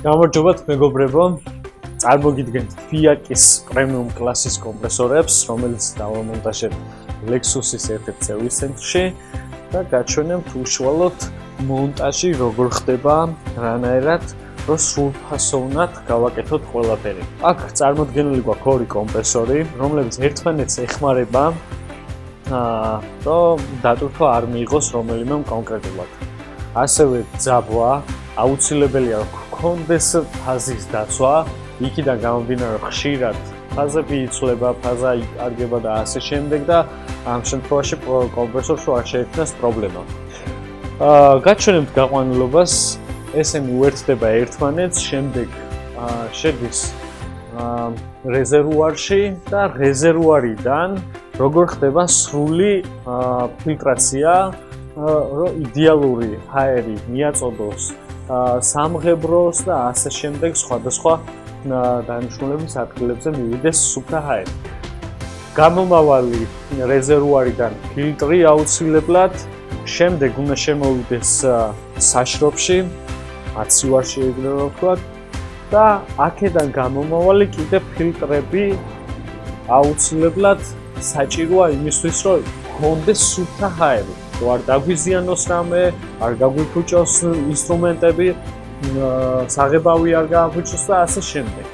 გამარჯობათ მეგობრებო, წარმოგიდგენთ FIAC-ის პრემიუმ კლასის კომპრესორებს, რომელიც დავამონტაჟებ Lexus-ის ერთ-ერთ სერვის ცენტრში და გაჩვენებთ უშუალოდ მონტაჟი როგორ ხდება, რანაირად, რომ სრულფასოვნად გავაკეთოთ ყველაფერი. აქ წარმოდგენილი გვაქვს ორი კომპრესორი, რომლებიც ერთმანეთს ეხმარება, რომ დატვირთვა არ მიიღოს რომელიმე კონკრეტულად. ასევე ძაბვა აუცილებელია გქონდეს ფაზის დაცვა, იქიდან გამომდინარე რომ ხშირად ფაზები იცვლება, ფაზა იკარგება და ასე შემდეგ და ამ შემთხვევაში კომპრესორს არ შეექმნას პრობლემა. გაჩვენებთ გაყვანილობას, ესენი უერთდება ერთმანეთს, შემდეგ შედის რეზერვუარში და რეზერვუარიდან როგორ ხდება სრული ფილტრაცია, რომ იდეალური ჰაერი მიაწოდოს სამღებროს და ასე შემდეგ სხვადასხვა დანიშნულების ადგილებზე მივიდეს სუფთა ჰაერი. გამომავალი რეზერვუარიდან ფილტრი აუცილებლად, შემდეგ უნდა შემოვიდეს საშრობში, აცივარში ეგრევე ვთქვათ და აქედან გამომავალი კიდე ფილტრები აუცილებლად საჭიროა იმისთვის, რომ გქონდეს სუფთა ჰაერი. რომ არ დაგვიზიანოს რამე, არ გაგვიფუჭოს ინსტრუმენტები, საღებავი არ გააფუჭოს და ასე შემდეგ.